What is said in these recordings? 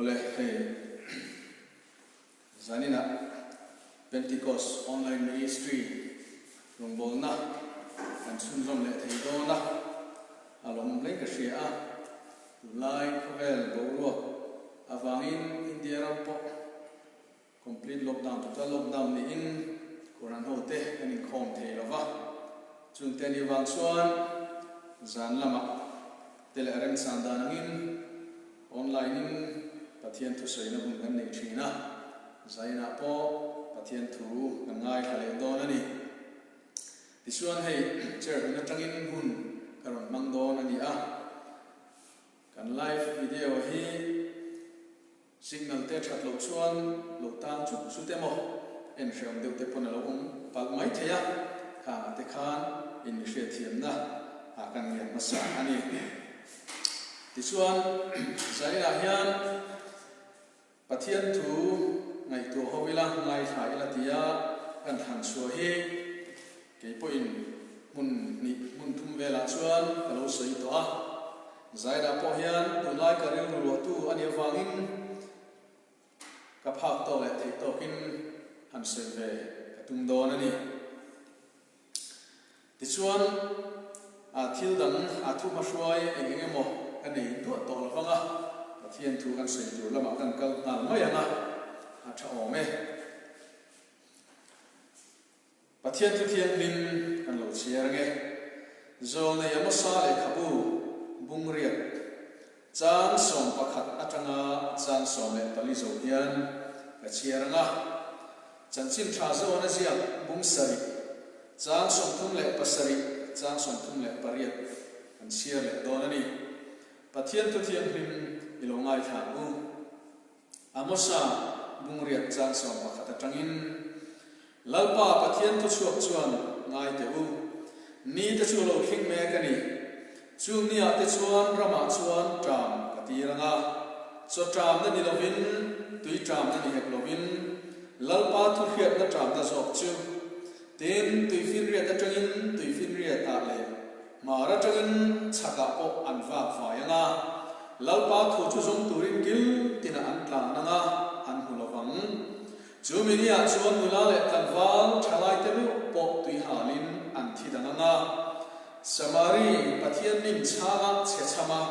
ole hey zanina Pentecost online ministry long bolna an sunrom le theidona alom le ka ria lai khovel boro awangin India rampo complete lockdown total lockdown ni in koran hote ani khom theilawa chung teni wang chuan zan lama tele rem sandanangin online in pathian thu soina bun kan nei thina zaina po pathian thu ngai khale don ani tisuan hei cher na tangin hun karon mangdon ani a kan live video hi signal te that lo chuan lo tang chu su te mo en sham de te pon lo pal mai theya ha te khan in she thiam na a kan ngian masa ani tisuan zaina hian pathian thu ngai tu hovila ngai thai la tia kan than so hi ke po in mun thum vela chuan kalo sei to a zaida po hian tu lai ka rel ru tu ani wangin ka phak to le thei to kin han se ve ka tum don ani ti chuan a thil dang a thu ma hruai engenge mo ani tu to la wanga pathian thu kan sei tu lama kan kal tal mai anga a tha ome pathian thu thiang lim kan lo chiar nge zol nei amasa le khabu bungriat chan som pakhat atanga chan som le pali zo hian ka chiar nga chan chin tha zo na sia bung sari chan som thum le pasari chan som thum le pariat kan chiar le don ani pathian thu thiang lim ilongai tha u amosa bungriat chan som pakhat atangin lalpa pathian thu chuak chuan ngai te u ni te chu lo khing me ka ni chu nia te chuan rama chuan tram ka ti ranga so tram na ni lovin tui tram na ni hek lovin lalpa thu hiat na tram na zok chu ten tui fin riat ta tangin tui fin riat ta le mara tangin chaka po an va fa yanga lalpa thu chu zong turin kil tina an tlang na nga an hulovang chu minia chuan nula le kanwal thalai te lu po tui halin an thidanga nga samari pathian nim changa chechama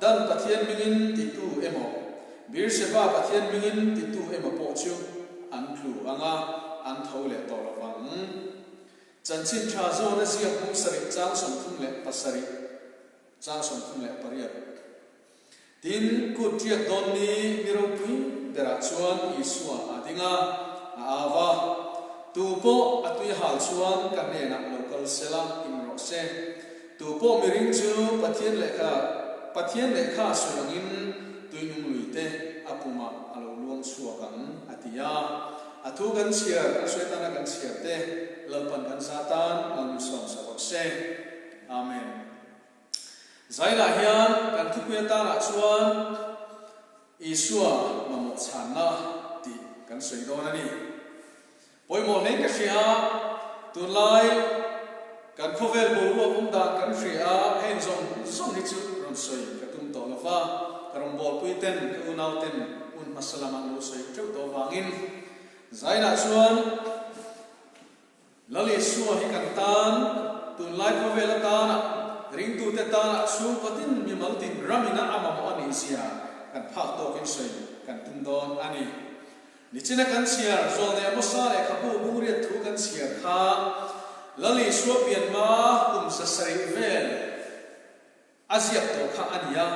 dan pathian mingin titu emo birseba pathian mingin titu emo po chu an thlu anga an thole to lawang chanchin tha zo na sia pung sari chang som thum le pasari chang som thum le pariat tin ku tiak don ni niro pui dera chuan isua adinga awa tu po atui hal chuan kan ne na local sela in rokse tu po miring chu pathian lekha suangin tuinung luite apuma alo luang suakang atia atu kan chiar aswetana kan chiar te lalpan kan satan ang som sabakse amen zaila hian kan thukuya ta na chuan isua mamot channa ti kan soidon ani poimo nei ka ria tunlai kan khovel boru umda kan ria hen zong ni chu ron soi ka tum to lawa karom bol puiten ka unau ten un masalama lo soi cheu to wangin zaina chuan lali suwa hi kan tan tunlai khovel ta na ring tu te ta na su patin mi maltin ramina amamo ani sia kan phak to kin soi kan tum don ani nichina kan chiar zol ne amosa le khabu buriat thu kan chiar kha lali suwa pian ma kum sa sari vel aziak to kha ania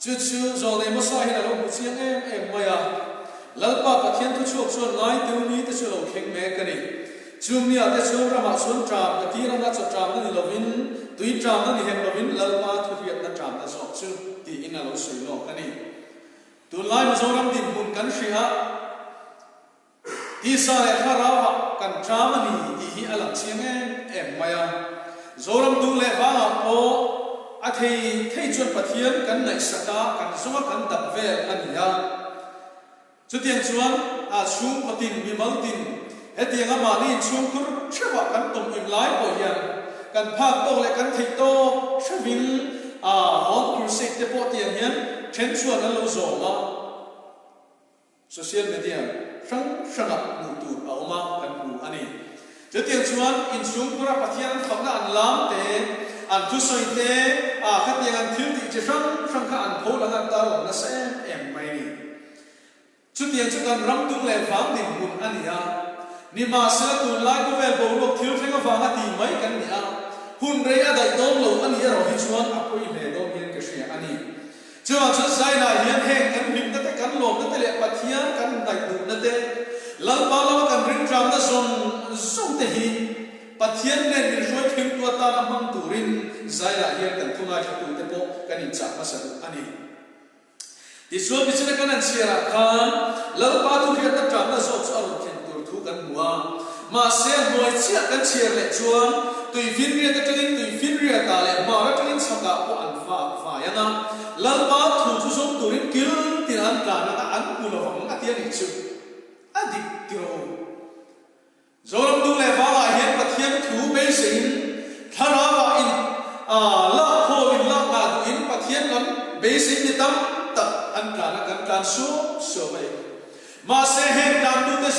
chu zol ne amosa hi la lo chiang em maya lalpa pathian thu chuak chuan ngai tu ni te chu lo kheng me ka ni chumnia te chu rama chun tram ka ti ranga chu tram ni lovin tui tram ni hem lovin lalpa thu hiat na tram na sok chu ti ina lo sui lo ka ni tu lai ma zoram din hun kan ria ti sa le kharawa kan tram ni ti hi alang chiang em maya zoram du le ba po a thei chun pathian kan nai saka kan zonga kan dak vel ania chu tiang chuan a chu patin mi maltin hetianga mani chung kur thwa kan tom im lai po hian kan phak to le kan thei to thwin a hon crusade te po tiang hian then chuan lo zo ma social media sang sanga nu tu auma kan nu ani cho tiang chuan in chung pura pathian phangna an lam te an thu soi te a khat yang an thil ti che sang kha an pho lang an ta lo na se em mai ni chu tiang chu kan ram tung le phang din hun ania ni ma sa tu lai ko vel bo lo thil thenga phanga ti mai kan ni a hun re a dai dom lo ani ro hi chuan a koi le do hian ke sia ani chuan chu sai na hian heng kan him ta te kan lo ta te le pathian kan dai du na te lal pa lo kan ring tram na som te hi pathian ne ni roi thim tu ta na mang turin zai la hian kan thunga tu te po kan in cha ma sa ani ti so bi chana kan an sia khan lal pa tu hian ta tram na so char khen tur thu kan muwa ma se moi chia kan chia le chuan tui fin ria ta tengin tui fin ria ta le ma ra tengin changa po an fa yana lal pa thu chu som turin kil tin an ka na ta an ku lo wang atia ni chu adik tiro zoram du le wa la hian pathian thu be sein thara wa in la kho in la na in pathian kan be sein ni tam tak an ka na kan so bai ma se hen tam du te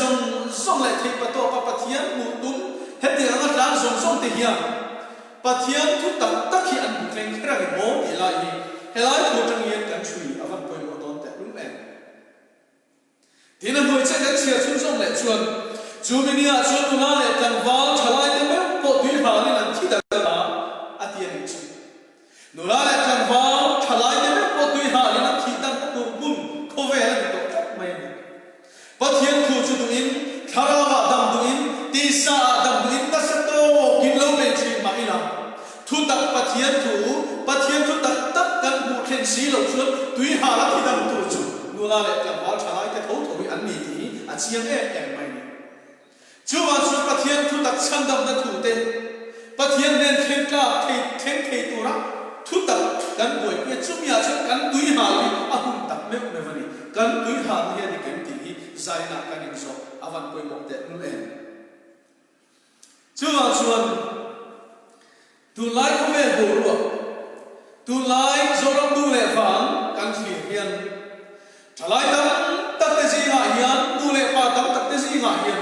song le thei pa to pa pathian mu tum het ti ang tang song te hian pathian thu tak tak hi an thleng khra ge mo ti lai ni helai ko tang yen kan chui avan poi mo ton te lum en tin moi che kan chia chung song le chuan chu mi a chuan tu na le kan wal thalai te me po tui ha ni an thi da atia ni chu nu la le kan wal thalai te me po tui ha ni an thi da tu bun ko ve la to tak mai pathian thu chu tu in tharawa dam tu in ti sa dam tu in ta sa to kin lo me chi ma ila thu tak pathian thu tak tak kan bu khen si lo chuan tui ha la thi dam tu chu nu la le kan wal thalai te tho tho an ni ti a chiang em mai ni chu wa chu pathian thu tak chan dam na thu te pathian nen khen ka thei tu ra thu tak kan boi pe chu mi a chu kan tui ha li a hum tak me vani kan tui ha ni ni ken ti zai na kan in so avan poi mo te nu en chu wa chuan tu lai ko me bo ru tu lai zoram du le wang kan thli hian thalai tam tak te ji ha hian du le pa tam tak te ji ha hian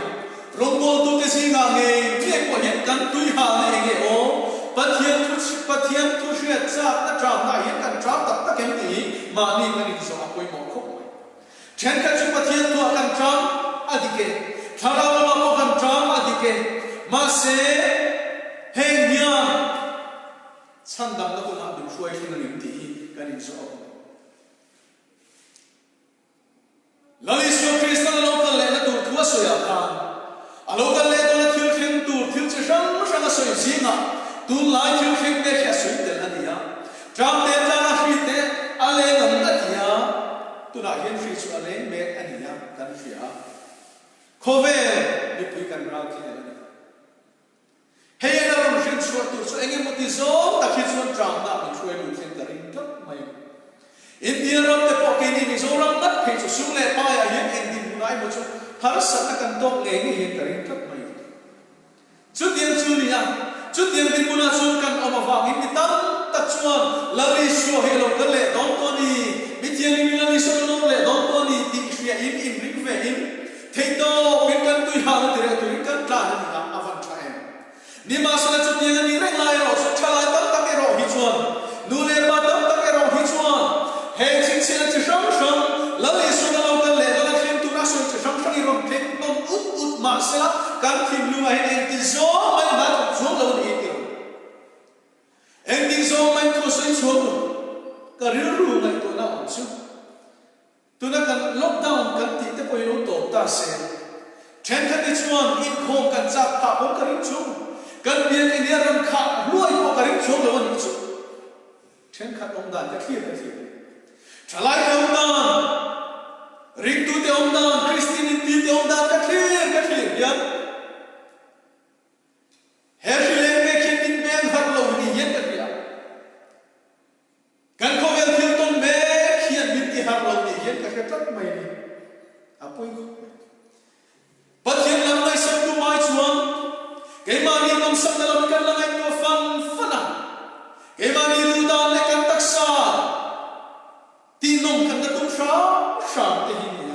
rombo tu te ji nga nge ke ko hian kan tui ha ne nge o pathian tu shia cha ta tram na hian kan tram tak tak ken ti ma ni kan in so apoi mo kho chen ka chu pathian tu kan tram adike thara ma mo kan tram adike ma se heng hian chan dam na ko na du shuai hin ni ti kan in so lali so kristan lo kan le na tu thua so ya kan alo kan le to na thil khen tu thil che sang a soi zinga tu lai thil khen me kha soi tel ania tram te ta na hri te ale ngam ta tia tu na hian hri chu ale me ania kan hria khove ni pui kan ra ki ani hey na ram hri chu tu so engem mo ti zo ta khi chu tram na mi chu lu khen ta ring tak mai India ram te po ke ni zo ram tak phe chu su le pa ya hian en din nai mo chu har sa ta kan tok le ni hian ta ring tak mai chu tiang chu ni ya chu tiang din puna chu kan oma wa in ni tam ta chuan lali sho he lo kan le don to ni mi tiang ni lali sho lo le don to ni ti hria in ring ve in thei to pin kan tu ha na te tu kan tla ni ka avan tha em ni ma sa chu tiang ni reng lai ro so tha lai tam tak e ro hi chuan nu le pa tam tak e ro hi chuan he ching chen chi sang lali sho na lo kan le la khem tu na so chi sang i rom thek nom ut ma sa kan thim lu ai en ti zo mai ba chu lo ni ti en ti zo mai tu sai chu ka ri ru ngai to na on chu tu na kan lockdown kan ti te poi lo to ta se chen kha ti chuan in khom kan cha pha ko ka ri chu kan bian in ya ram kha luai ko ka ri chu lo ni chu chen kha tong dan ka thi ta thi thalai om dan ring tu te om dan christianity te om dan ka thi ya her le me khin din ben har lo ni yen ka ya kan ko vel thil ton me khian bin ti har lo ni yen ka tak mai ni apoi pathian lam nai sam tu mai chuan ke ma ni nom sam na lam kan lang ai to fana ke ma ni lu dan le kan tak sa ti nom kan ta tum sha te hi ni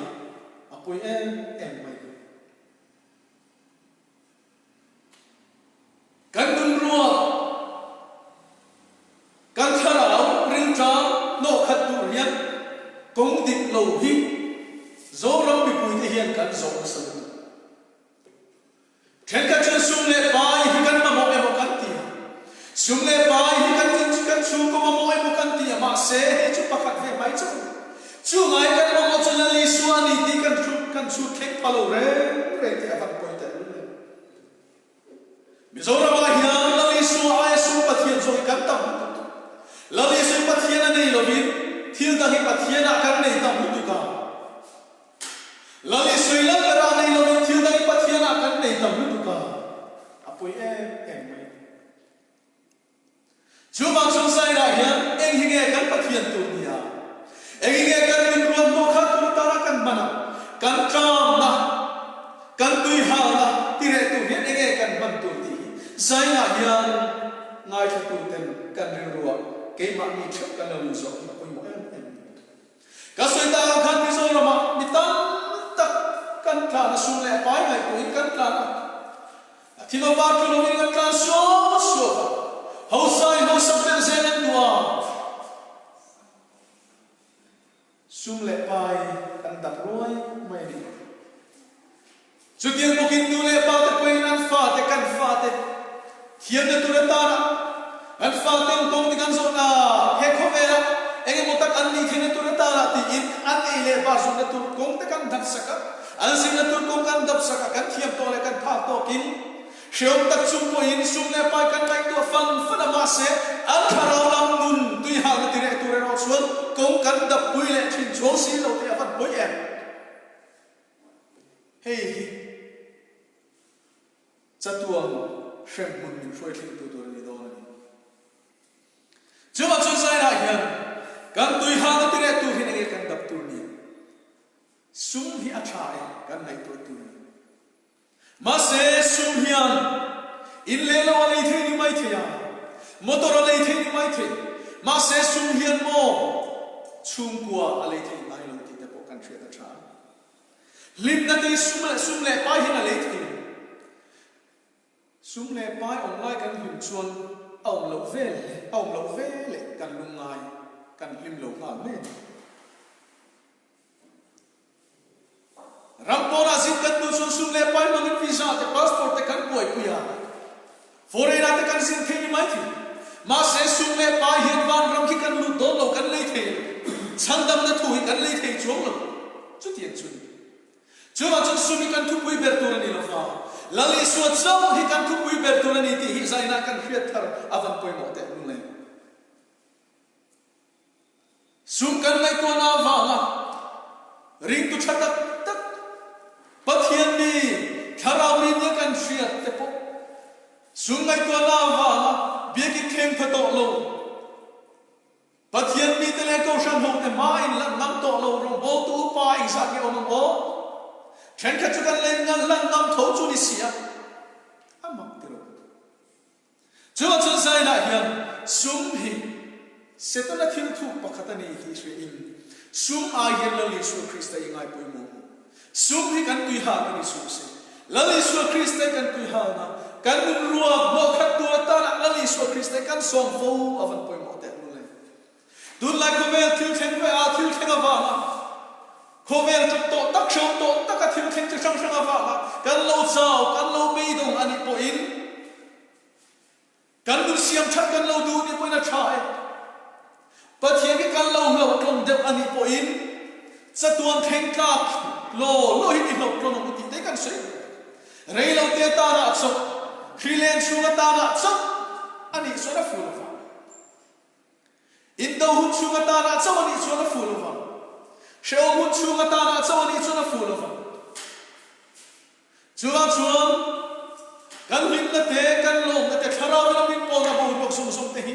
công địch lâu hi dấu rong bị bùi thể hiện căn dấu nó sân trên các chân sung lệ bài hi căn mà mọi em một căn tiền sung lệ bài hi căn sung có mọi em một căn tiền mà sẽ chụp bạc hạt về máy chứ chú ngài căn mà một chân là lý xua ni đi căn sung khéo palo re thì phải bồi tệ bây giờ là bài hiền là lý xua ai xua bát hiền rồi căn tâm là lý xua bát hiền này là vì thiên ta hi bát hiền là căn này tâm tu cả là lý xua là cái này là vì thiên ta hi bát hiền là căn này tâm tu cả apoi em mai chú mang trong sai ra hiền em hi nghe căn bát hiền tu nia em hi nghe căn mình ruột nó khác tu ta là căn mana căn tram na căn tui ha na tire tu hiền em nghe căn ban tu ti sai na hiền ngay cho tu ten căn ruột cái mạng ni chấp căn lâu rồi mà coi mỗi em các suy ta khăn ví dụ là mà bị tan tất căn thà là xuống lẹ phái ngày cuối căn thà là thì nó vào cho nó bị căn thà số hậu sai hậu sắp lên xe lên đùa xuống lẹ phái căn tập ruồi mày đi chú tiên một kinh tu lẹ phái tập quay nan pha te căn pha te thiên te tu lẹ ta an pha tem tong di kan zo na he kho ve la enge motak an ni thine tu ta la ti in an ei le ba zo na tu kong te kan dap saka an sin na tu kong kan dap saka kan thiam to le kan pha to kin shom tak chung ko in sum le pai kan lai to fan ma se an tharo lam nun tui ha na ti re tu re ro chuan kong kan dap pui le thin chong si lo te fan pui em hey chatuang shem mun min shoi thin tu ni do chú mà chúng sai lại hiền căn tùy hàng cái tire tu hi này căn đập tu ni sum hi achai căn này tu tu mà sẽ sum hiền in lê lo lấy thế ni mai thế à motor lấy thế ni mai thế mà sẽ sum hiền mo chung qua lấy thế mai lo thì ta có căn chuyện achai lim na cái sum lệ pai hi na lấy thế sum lệ pai online căn hình chuan ông lẩu về lệ cần lung ngài cần lim lẩu ngài lên rampo na zin cần tu sum lệ pai mangin visa te passport te cần boi kuya foreigner te cần zin thế mai thi mà sẽ sum lệ pai hiền van ram khi cần lu do lo cần lấy thế sang dam na thu cần lấy thế chuông lo chút tiền chút chú mà chúng sum cần thu bui ber tu ni lo fa lali suat sau hi kan thu bui ber tu ni ti hi zaina kan khiat thar avan poi mo te nu le sum kan lai ko na wa nga ring tu thatak tak pathian ni tharau rin ya kan khiat te po sum lai ko na wa nga bia ki khem pha to lo pathian ni te le ko shan ho te ma in lam nam to lo rong bo tu pa in sa ki on o chen ka chu kan len ngang lan nam tho chu ni sia amak tiro chu ma chun sai na hian sum hi setana thil thu pakhatani hi shwe in sum a hian lo li su krista i ngai poi mo sum hi kan tui ha ni su se lo li su krista kan tui ha na kan ruwa no khat tu ta na lo li su krista kan som fo avan poi mo te nu le dun lai ko vel thil theng ve a thil theng ava khovel to tak shom to tak a thil theng chang chang ava kan lo chao kan lo mei dong ani po in kan dun siam that kan lo du ni po na thai pathian ki kan lo klom deuh ani po in chatuan theng tlak lo hi ni lo klom no ti te kan sei rei lo te ta na so khilen chunga ta na so ani so na fu lo in do hu chunga ta na so ani so na fu lo sheo hu chunga ta na so ani so na fu lo chuang kan lim na te kan lo na te tharau na min po na bo ro sum sum te hi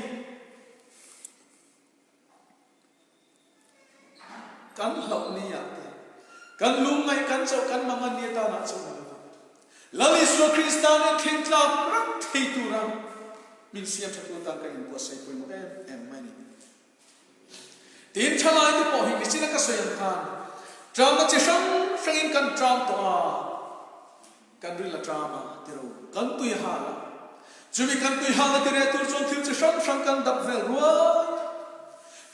kan hlau ni ya kan lung ngai kan so kan mangan ni ta na so lali so kristan thing tla rak thei tu ram min siam thatu ta kan bo sai ko no em mani tin chalai ni po hi ni sina ka so yan khan drama che sang in kan dram to a kan ri la drama tero kan tu ha chumi kan tu ha na tere tur chon thil che sang kan dap vel ruwa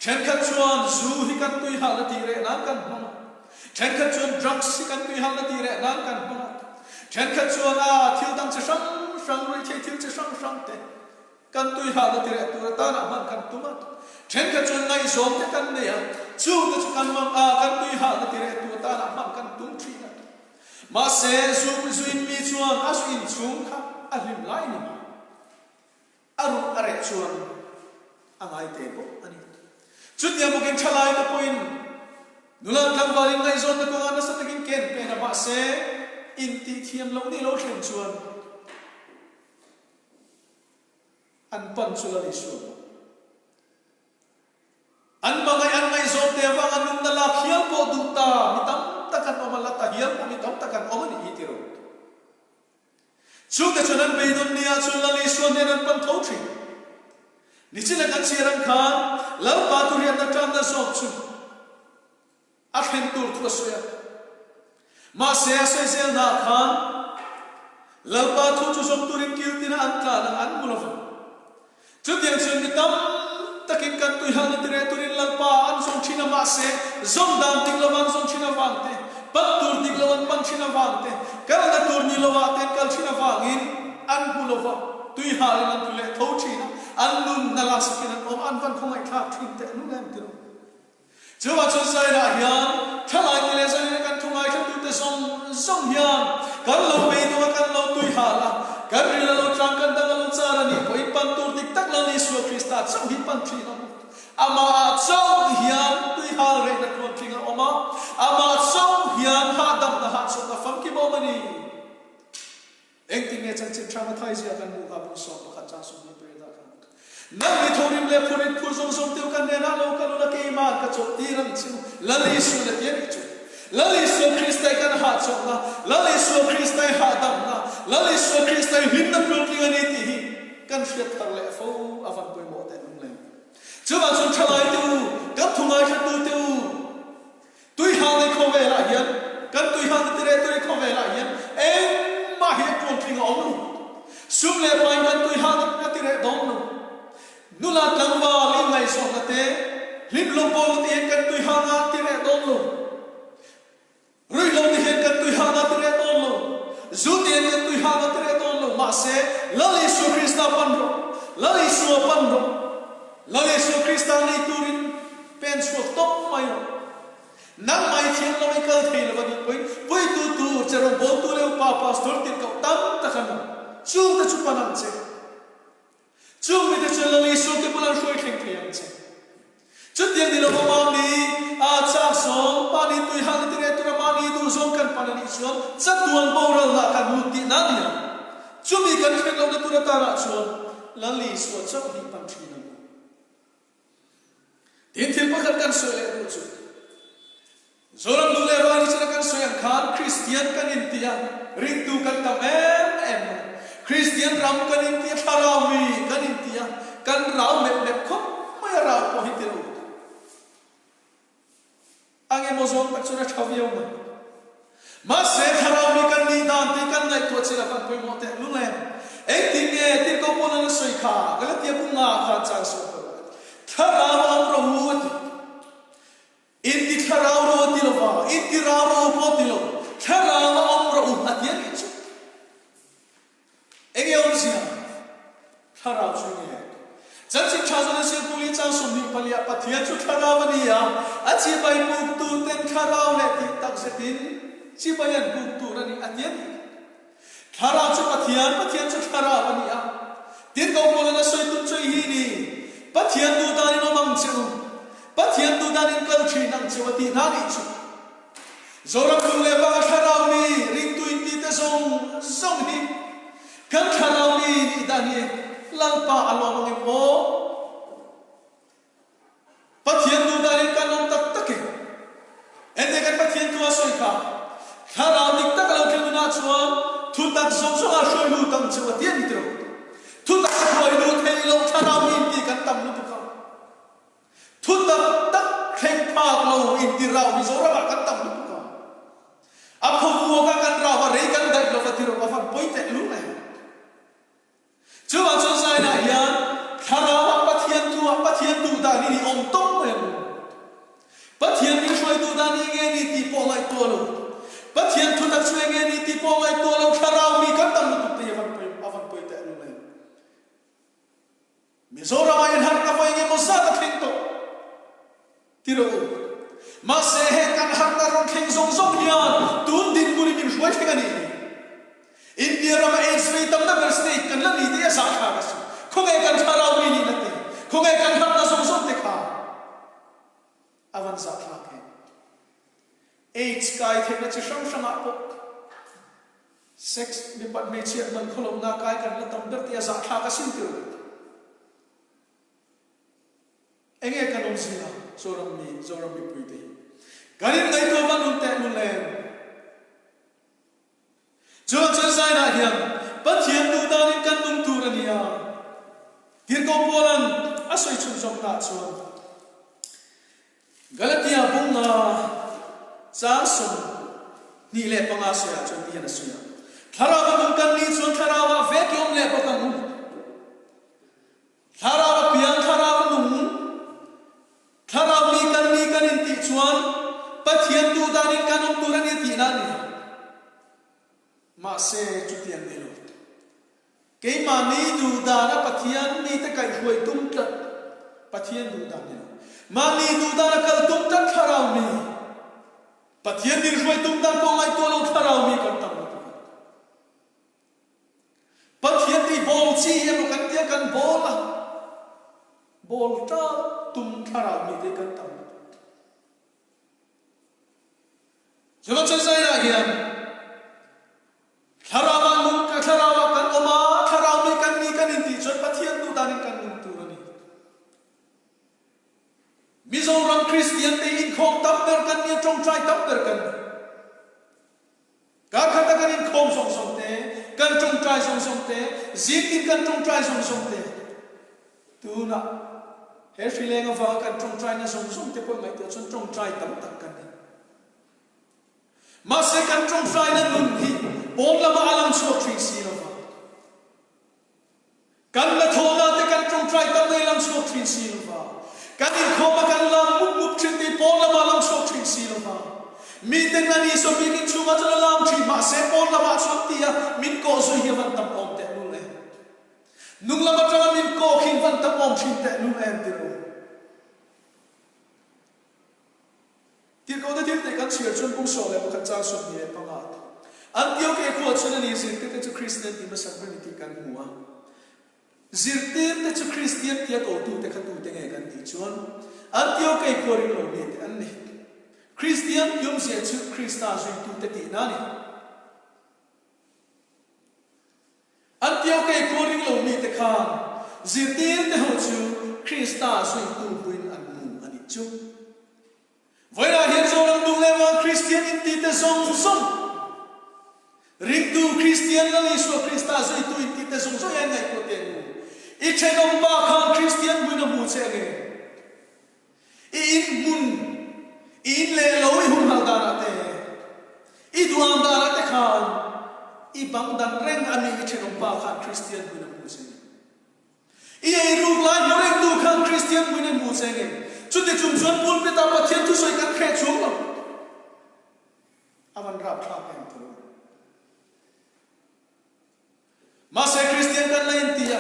then kan chuan zu hi kan tui hal na ti re nan kan hmang then kan chuan drugs hi kan tui hal na ti re nan kan hmang then kan chuan thil dang che sang roi thei thil che sang te kan tui hal na ti re tu ta na man kan tu ma then kan chuan ngai zom te kan ne ya chu te chu kan mang kan tui hal na ti re tu ta na man kan tum thi na ma se zu in mi chuan asu in chung kha a lim lai ni aru are chuan angai te bo ani chut ya mo ken thalai na point nulan lam walin ngai zon na ko ana sa takin ken pe na ma se in ti thiam lo ni lo thlem chuan an pan chula ni su an mangai zon te wang anum na la khial po du ta mi tam takan omala ta hial po mi tam takan omani hi tiro chu te chuan be dum nia chula ni su ne nan pan tho thi ni chila kan chiran khan lam pa tu rian na tam na sok chu a khem tur thu soya ma se zel na khan lam pa thu chu som turin kil tina an ka na an mulova chu tiang chun mi tam takin kan tu han dire turin lam pa an som china ma se zom dam ting lawan som china wangte pat tur ting lawan pan china wangte kal na tur ni lawa ten kal china wangin an mulova tui hal nan tu le tho china an nun na la sakin om an van khomai thak thin te nu lem tiro chuwa chu sai na hian thalai ni le sai kan thumai kan tu te som hian kan lo be tu kan lo tui hala kan ri lo trang kan dang lo chara ni koi pan tur dik tak la ni su krista chau hi pan thi na ama chau hian tui hal re na kon thing oma ama chau hian ha dam na ha so na fam ki mo mani engting ne chan chin traumatize ya kan mu ka bu so ka cha su ni pe da kan nang ni thorim le phurit phur som som teu kan ne na lo kan la ke ma ka chok ti ram chu la li su le ye chu la li su krista kan ha chok na la li su krista ha dam na la li su krista hin na pro ki ani ti hi kan fiat thar le fo avan poi mo te nung le chu ba chu thalai tu kan thungai kha tu teu tui ha ne kho ve la hian kan tui ha ne re tu kho ve la hian ma hi kon thing om nu sum le pai kan tui ha na ti re dom nu nu la tang wa li ngai so na te lim lo bol ti kan tui ha na ti re dom nu rui lo ti kan tui ha na ti re dom nu zu ti kan tui ha na ti re dom nu ma se la li su krista pan ro la li su pan ro la li su krista ni turin pen su top mai ro nang mai thiam lo mai kal thei lo ni poi tu chero bol tu le pa pastor tin ka tam ta khan chu ta chu panam che chu mi te chelo li so ke bulan shoi theng thiam che chu tiang ni lo ma ni a cha so pa ni tu han ti re tu ma ni du zong kan pa ni chuan cha tuan bo ra la kan mu ti na ni chu mi kan khen lo tu ra ta ra chuan la li so cha hi pan thi na tin thil pa kan so le du chu zoram dule rawani chana kan soyang khan Christian kan intia rintu kan tam em Christian ram kan intia tharami kan intia kan raw lep khop mai raw ko hitiru ange mozom tak chuna thaviyo ma se tharami kan ni dan ti kan nai to chila kan poi mote lulem ek tin e tin ko ponan soi kha galatia bunga kha chang so tharam amro Inti tharau ro tilova, inti raro po tilo, tharau omro atian ichu. Ege onsia, tharau chunye. Jansi chazone se puli chang sumni palia patia chu tharau ania, achi bai buk tu ten tharau le ti tak setin, chi bayan buk tu rani atian. Tharau chu patian chu tharau ania. Tin ko bola na soi tu chui hi ni, patian tu dani no mang chu. Pathian tu dan in kal thi nang chewati na ni chu zoram tu le ba tharau ni ring tu in ti te song ni kan tharau ni dani lal pa along nge mo pathian tu dan in kan tak tak ke ende kan pathian tu asoi kha tharau ni tak lo ke na chuan thu tak so a shoi lu tam chewati ni tro thu tak khoi lu thei lo tharau ni ti kan tam lu ka thu tak khen phak lo in ti rau ni zo ra kan tam lu ka a phu vo ka kan ra wa re kan dai lo ka ti ro ka fan poi te lu ne chu wa chu sai na ya thara wa pathian tu da ni om tom ti po ngai to lo tharau mi kan tam tu te avan poi te lu le Mizoram ai har na voi nge mosa ta thing to tiro ma se he kan har na ron thing zong zong hian tun din guri min hoi thing ani India ram ai sri tam na state kan la ni dia sa kha ga su khongai kan tharau mi ni na te khongai kan har na zong zong te kha avan sa kha ke AIDS kai thek na chi sham sham a pok sex mi pat me chi man kholom na kai kan la tam dar tia sa kha ka sin tu enge kanon sila zoram mi puite garin ngai ko ban un te mun le jo chen sai na hiam pathian du da ni kan nung tu rania tir ko polan asoi chum som na chuan galatia bung na cha som ni le panga soya chon ni na soya tharawa bung kan ni chon tharawa ve kyom le pa kan tharawa pian tharawa nung Tharau mi kan inti chuan pathian tu danin kanum turan ti na ni ma se chutian ni lo ke ma ni du da na pathian ni te kai huai tum tat pathian du da ni ma ni du da na kal tum tat tharau mi pathian ni huai tum dan ko ngai to lo tharau mi kan tam pathian ti bol chi em kan tia kan bol bol ta tum tharau mi te kan tam jama chai na hian tharawa lung ka tharawa kan oma tharau mi kan ni kan inti chon pathian tu danin kan lung tu ni Mizoram Christian te in khom tam ber kan ni trong trai tam ber kan ka khata kan in khom song song te kan trong trai song song te zikin kan trong trai song song te tu na he feeling of a kan trong trai na song song te ko ngai te chon trong trai tam tak kan ma se kan trong trai na nun hi bon lama alam so tri si lo va kan la thola te kan trong trai tam nei lam so tri si lo va kan in khoma kan lam mup thrin te bon lama alam so tri si lo va mi te na ni so bi ki chuma cha lam tri ma se bon lama so tia min ko so hi van tam om te nu le nung lama tra min ko khin van tam om thrin te nu em te ro tir ko da tir te kan chiar chun pung so le kan cha so ni pa ma an tio ke ko chun ni sin te chu Christian ti ma sak ni ti kan huwa zirte te chu Christian ti ko tu te khatu te nge kan ti chun an tio ke ko ri lo ni te an ni Christian yum se chu Christa zui tu te ti na ni an tio ke ko ri lo ni te kha zirte te ho chu Christa zui tu buin an mu ani chu Voi la hian zo lang dung lewa Christian in ti te song song ring tu Christian la ni so Christa zui tu in ti te song so yan ngai ko te nu I chen om ba khan Christian bu na mu che ge I in mun in le lo I hum hal da na te I duam da na te khan I bang dan reng ani I chen om ba khan Christian bu na mu che I ai ru la no reng tu khan Christian bu na mu che ge Chute chum chuan pul pe ta pathian tu soi kan khe chung lo avan rap tha pen tu ma se Christian kan lain tia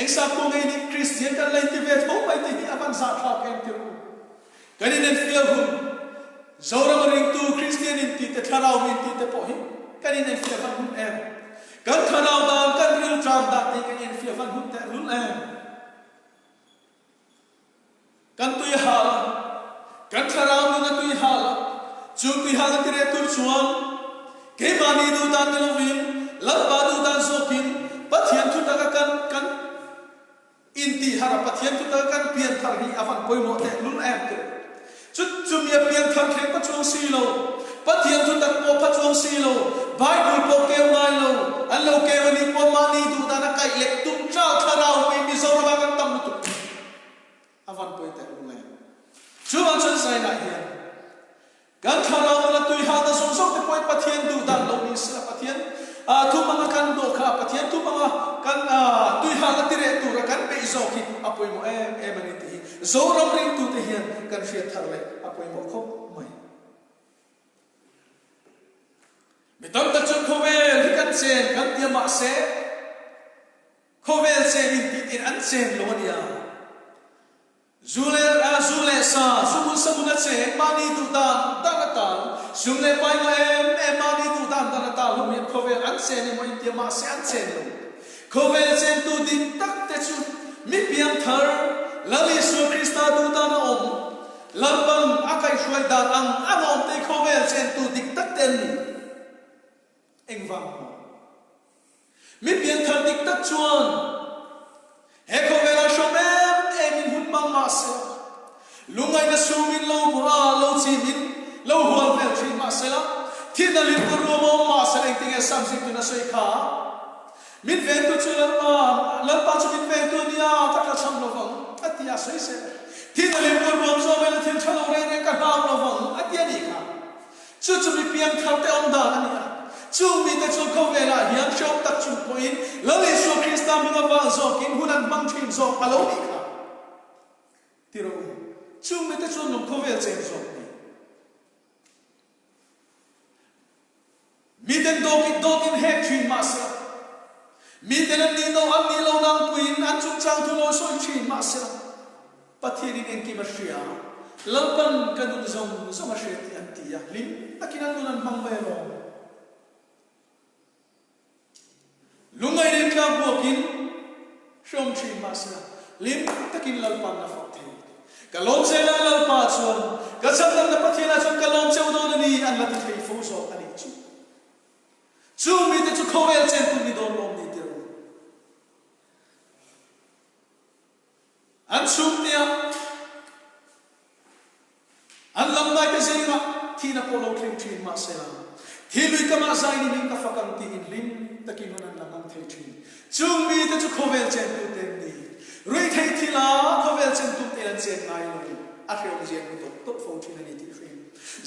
eng sa ko ngai ni Christian kan lain ti ve tho pai ti avan sa tha pen tu kan in feel hun zoram ring tu Christian in ti te tharau min ti te po hi kan in feel hun em kan tharau da kan ril tram da ti kan in feel hun te hun em kan tui hala kan tharau na tui hala chu tui hala tire tur chuan ke mani du dan lovin labba du dan sokin pathian thu ta kan inti hara pathian thu ta kan pian thar hi avan poi mo te lun em te chu mi pian thar khe pa chung si lo pathian thu ta po pa chung si lo bible po ke ngai lo an lo ke ni po mani du dan kai lek tum cha tharau mi mi zo ra kan tam tu avan poi te lu ngai chu an chen sai na hian kan tharau na tui ha da song song te poi pathian du dan lo ni sa pathian thu mga kan do kha pathian thu mga kan tui ha la tire tu ra kan pe zo ki apoi mo em ani ti zo ram ring tu te hian kan fia thar le apoi mo khop mai chen kan tia ma se khovel chen in an chen lo nia zule sa sumun samuna chen mani tu dan ta sumle pai ma em mani tu dan ta lo mi khovel an chen ni mo in tia ma se an chen lo khovel chen tu din tak te chu mi piam thar lali su krista tu dan om lamban akai shwai dan ang om te khovel chen tu dik tak ten eng vang mi piam thar dik tak chuan he khovel a shomem em hun bang ma se lungai na sumin lo bura lo chi min lo hual vel tri ma se la thi na lim ko ro ma se eng ting e sam sing tu na soi kha min ven tu chu la pa chu min ven tu nia ta ka cham lo vang atia soi se thi na lim ko ro zo vel thin chalo re ka ha lo vang atia ni kha chu mi piam thar te om da ania chu mi te chu ko vela hiam shop tak chu point la le so krista mi nga wa zo kin hunan bang thin zo palo ni kha tiro chu mi te chu no ko vel chen zo mi den dokin he thin ma se mi den ni no an ni lo nang puin an chu chang thu lo so thin ma se pathirin en ki ma shia lampan kadun zong so ma shia ti an ti ya lim takinan nunan mang ba lo lungai rin ka buakin shom thin ma se lim takin lalpan na fa the kalom se na lalpa chuan ka chang na pathina chuan kalom cheu do na ni an la ti thei fo so ani chu mi te chu khovel chen tu ni don lom ni te an sum tia an lam mai ke zinga thina polo kling thin ma se la thi lui ka ma sai ni ning ka fakam ti in lim takin honan lamang thei thin chu mi te chu khovel chen tu te ni rui thei thila khovel chen tu te an chen ngai lo a reu jen ku to fo thin ani ti fri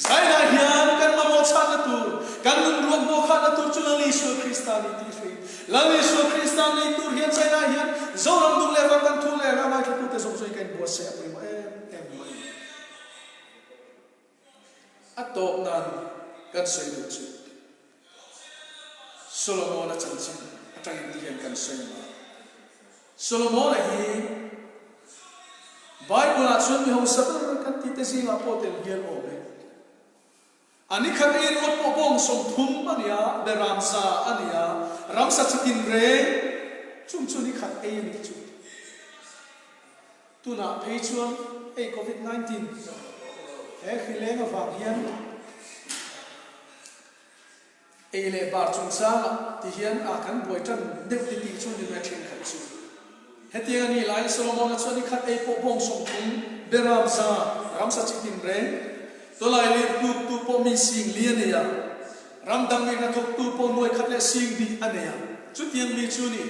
zai na hian kan ma mo chan na tu kan nun ruam bo kha na tu chu la li su krista ni ti fri la li su krista ni tu hian zai na hian zo ram du le ram kan thu le ram ai tu te zo zoi kan bo se apri ma em atop nan kan soi du chu Solomon a chan chan atang ti hian kan soi ma Solomon a hi Bible a chun mi ho sabar kan ti te zinga potel hian o me ani khat in ot po bong som thum ania de ramsa ania ramsa chitin re chung ni khat ei ni chu tuna phei chuan ei covid 19 he khileng awang hian ei le bar chung sa ti hian a kan boi tan deu ti chu ni me thin khat chu heti ani lai Solomon a chuan khat ei po bong som thum de ramsa chitin re tolai le tu po mi sing lian ya ram dang mi na thok tu po noi khat le sing di ania chu tiang mi chu ni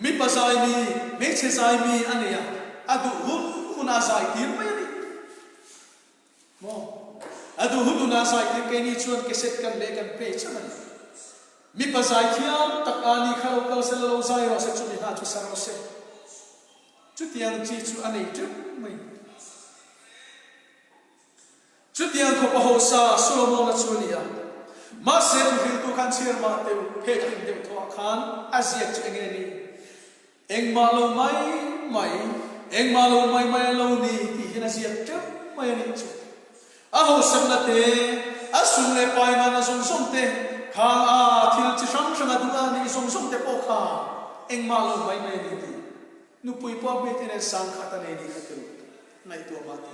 mi pasai mi me che sai mi ania adu hun a sai tir mai ni mo adu hun a sai tir ke ni chuan ke set kan le kan pe chaman mi pasai thiam tak ani khalo kal se lo sai ro se chu ni ha chu sa ro se chu tiang chi chu anei tu mai chu tiang ko ho sa Solomon a chunia ma se tu hil tu kan chir ma te phe kin de tho khan azia chu enge ni eng ma lo mai lo ni ti hina zia chu mai ni chu a ho sam na te a sum le pai ma na som te kha a thil chi sam a du a ni som te po kha eng ma lo mai ni ti nu pui po me te ne sang khata ne ni khatu nai to ma ti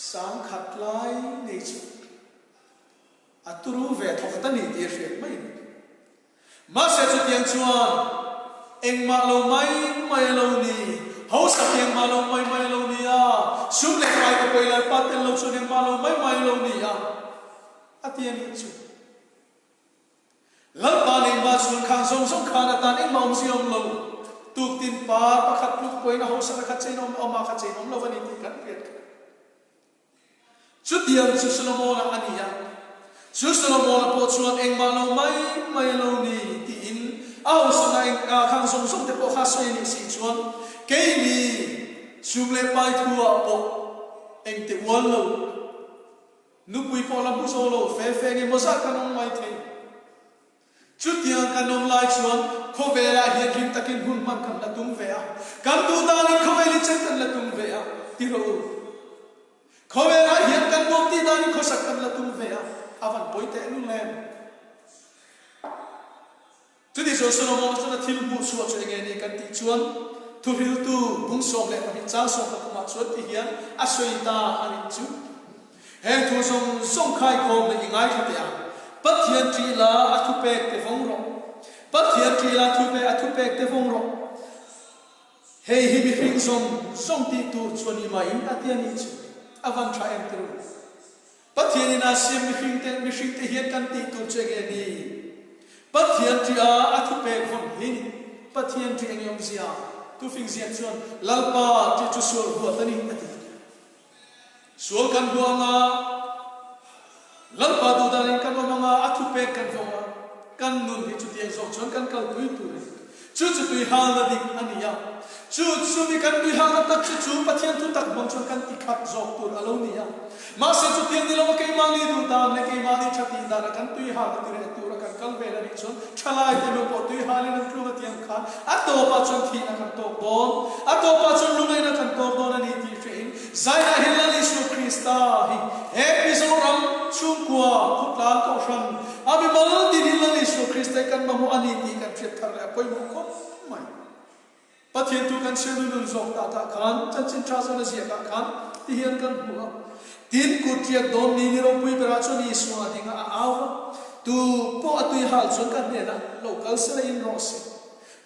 sang khat lai nei chu aturu ve thok ta ni ti riat mai ma se chu tiang chuan eng ma lo mai lo ni ho sa tiang ma lo mai lo ni a sum le kai ko pe la pa te lo chu eng ma lo mai lo ni a atian ni chu lam pa ni ma sun khang song khan atan eng ma om siom lo tuk tin pa pakhat luk koi na ho sa khat chen om ma khat chen om lo ni ti kan riat chu tiang chu Solomon ania chu Solomon po chuan eng ma lo mai lo ni ti in au so na khang song te po kha soi ni si chuan ke ni sum le pai thua po eng te wal lo nu pui po la bu so lo fe nge mo sa kanong mai the chút tiếng kan nom lai chuan kho ve la hian rim takin hun man kan la tum ve a kan tu ta ni kho ve li chen kan la tum ve a ti ro kho ve la hian kan nom ti ta ni kho sak kan la tum ve a avan poi te nu lem chu di so Solomon so na thil bu su chu nge ni kan ti chuan thu hil tu bung som le ni cha som ka ma chuan ti hian a soi ta ani chu he thu song khai khom le ngai kha te a pathian tri la athu pek te vong ro pathian tri la thu pe athu pek te vong ro hei hi bi hring song ti tur chuani mai atiani chu avan tha em tu pathian ina sim mi hring te hian kan ti tur che ge ni pathian tri a athu pek vong hi pathian tri engom zia tu fing zia chuan lalpa ti chu sur hu tani ati sual kan buanga lalpa du darin kan mama athu pe kan vonga kan nun hi chu tiang zok chon kan kal tui tu re chu tui hal na dik ania chu mi kan tui hal na tak chu pathian tu tak bang chon kan ti khat zok tur alo nia ma se chu tiang ni lo kai ma ni du ta ne kai ma ni thati da kan tui hal na ti re tu ra kan kal ve la ni chon thalai te lo po tui hal na tu ma tiang kha ato pa chon thi na kan tok don ato pa chon lu ngai na kan tok don ani ti fein zaina hilali su krista hi episode ram chung kwa khutlan ko ran abi mal di hilali su krista kan ma mu ani ti kan phet thar la poi mu ko mai pathian tu kan selu nun zok ta khan chan chin tra so na sia ta khan ti hian kan hu tin ku tiak dom ni ro pui bra cho ni su adinga aw tu po atui hal chon kan ne na local sele in rose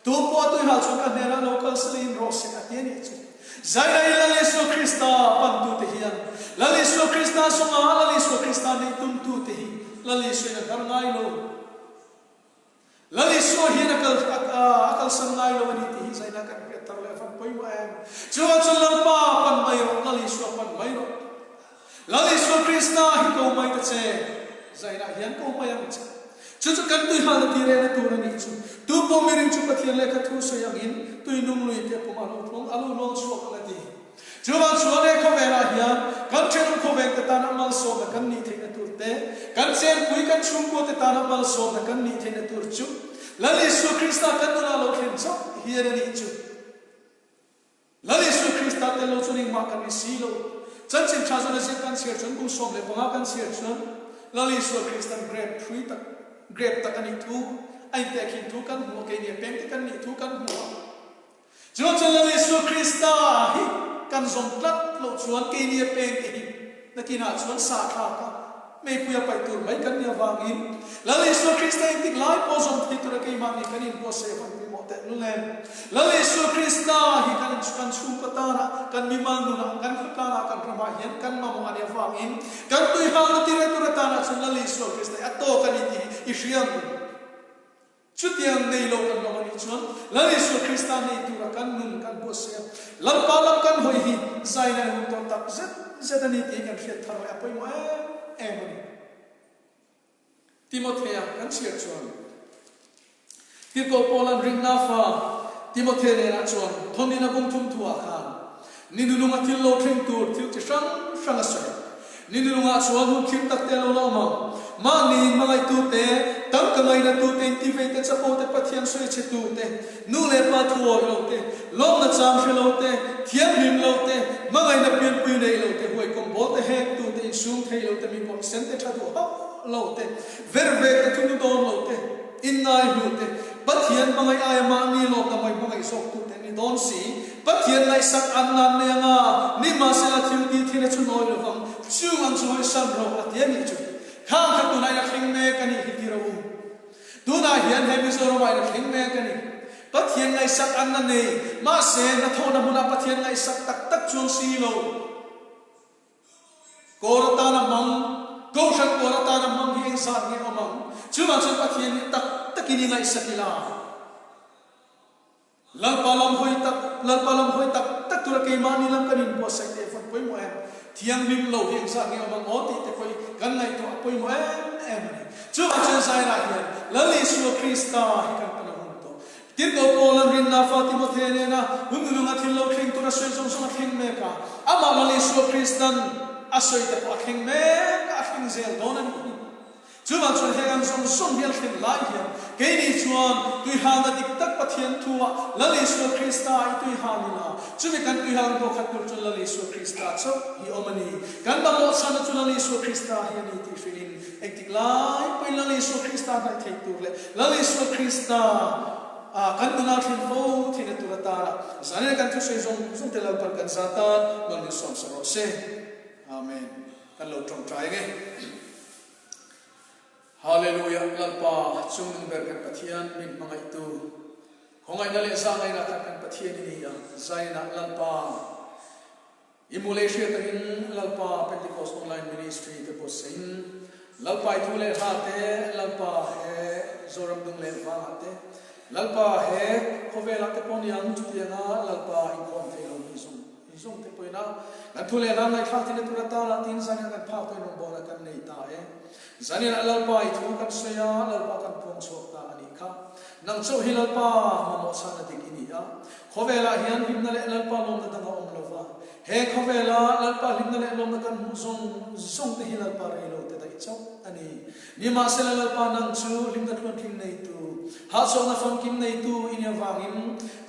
tu po atui hal chon kan ne na local sele in rose atiani chu zaina ilali su krista pan tu te hian lali su krista songa lali su krista ni tum tu te hi lali su na gar ngai lo lali su hian akal san ngai lo ni te hi zaina kan pe tar le fan poi wa em chuan chal pa pan mai ro lali su pan mai ro lali su krista hi ko mai ta che zaina hian ko mai am che chu kan tu ha na ti re na tu na ni chu tu po mi ring chu pathian le ka thu so yang in tu nung lui te po ma lo thong alu lo chu ka ti chuwa chuane ko ve ra hian kan chen ko ve ta na mal so na kan ni the na tur te kan chen pui kan chung ko te ta na mal so na kan ni the na tur chu lali su krista kan na lo khen cho hian ni chu lali su krista te lo chu ning ma kan ni si lo chan chen cha zo na se kan sia chun bu som le pa kan sia chun lali su krista grab three ta grab ta kan ni thu ai te kin thu kan hu ke ni peng te kan ni thu kan hu jo chalali su krista hi kan zom tlat lo chuan ke ni peng hi nakina chuan sa kha ka me puya pai tur mai kan ni awangin lali su krista tik lai po zom thi tur ke ma ni kan in po se fan bi mo te nu len lali su krista hi kan chu ka ta na kan mi mang nu na kan ka na kan rama hian kan ma mo ani awangin kan tui ha na ti re tur ta na chu lali su krista ato kan ni ti i hriam chutiang nei lo kan lo ni chuan lali su krista nei tu ra kan nun kan bo se lam pa lam kan hoi hi zaina hu to tak zet ani ti kan khiat thar la poi mo em Timothea kan sia chuan ti ko polan ring na fa Timothea ne na chuan thoni na bung thum thua khan ni nu lunga thil lo thing tur thil ti sang asai ni nu lunga chuan hu khim tak te lo ma ni malai tu te tam ka ngai na tu te ti ve te chapo te pathian soi che tu te nu le pa thuo lo te lom na cham she lo te thiam him lo te ma ngai na pian pui nei lo te hoi kom bo te he tu te sum thei lo te mi pon sen te tha du ha lo te ver ve te tu nu don lo te in nai lu te pathian ma ngai ai ma ni lo ta mai ma ngai sok tu te ni don si pathian nai sak an nan ne nga ni ma se la thim ti thina chu noi lo vam chu an chu hoi sam ro atian ni chu khang khat tu nai na khing me kani hi ro tu na hian he mi so ro mai na khing me kani pathian ngai sak an na nei ma se na tho na muna pathian ngai sak tak tak chuang si lo ko ta na mang ko shan ko ta na mang hi sa nge amang chu ma chu pathian ni tak takini ngai sakila lalpalam hoi tak tak tu ke mani lam kanin bo sai te fon poi mo em thiang mim lo hi sa nge amang oti te poi kan ngai to poi mo em chu ma chen sai ra hian lali su krista hi kan pana hun to tir ko polan rin na Timothea ne na hun nu nga thil lo kheng tu na soi som som kheng me ka ama lali su kristan asoi te po kheng me ka kheng zel don ani chú mà chuan hengam song song hial khin lai hian ke ni chuan tui hal na dik tak pathian thua lali su Krista I tui halina chu mi kan tui hal ko khat tur chun lali su Krista cho hi omani kan ba mo san chu lali su Krista hi ni ti filin ektik lai pui lali su Krista kai thei tur le lali su Krista kan tuna thin fo thin turata zane kan thu sei zong te lau kan satan mang ni som sa ro se amen kan lo trong trai nge hallelujah lalpa chung nung ber kan pathian min mangai tu khongai na le sa ngai na kan pathian ni ya zaina lalpa emulation in lalpa Pentecost online ministry te posin lalpa thu le ha te lalpa he zoram dung le wa te lalpa he khovela te poniang chutianga lalpa in kon te lo ni song te poina kan thu le ram nai kha te turata la tin zania kan pha pe no bola kan nei ta zania lalpa I thu kan soya lalpa kan pon chok ta ani kha nang cho hi lalpa ma mo sa na dik ini ya khovela hian himna le lalpa lom na dang om lova he khovela lalpa himna le lom na kan zong te hi lalpa re lo te dai chok ani ni ma se lalpa nang chu himna thon kim nei tu ha cho na fam kim nei tu in ya wangim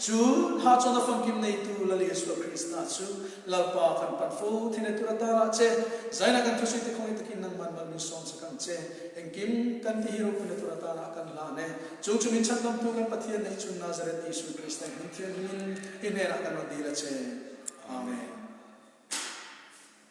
chu ha cho na fam kim nei tu lali Yesu Krista chu lalpa kan pan fu thine turata la che zaina kan thu te khoi takin nang man man som sa kan che engkim kan ti hero kun turata la kan la ne chu min chan lam tu kan pathian nei chu Nazareth Yesu Krista min thian min in era kan di la che amen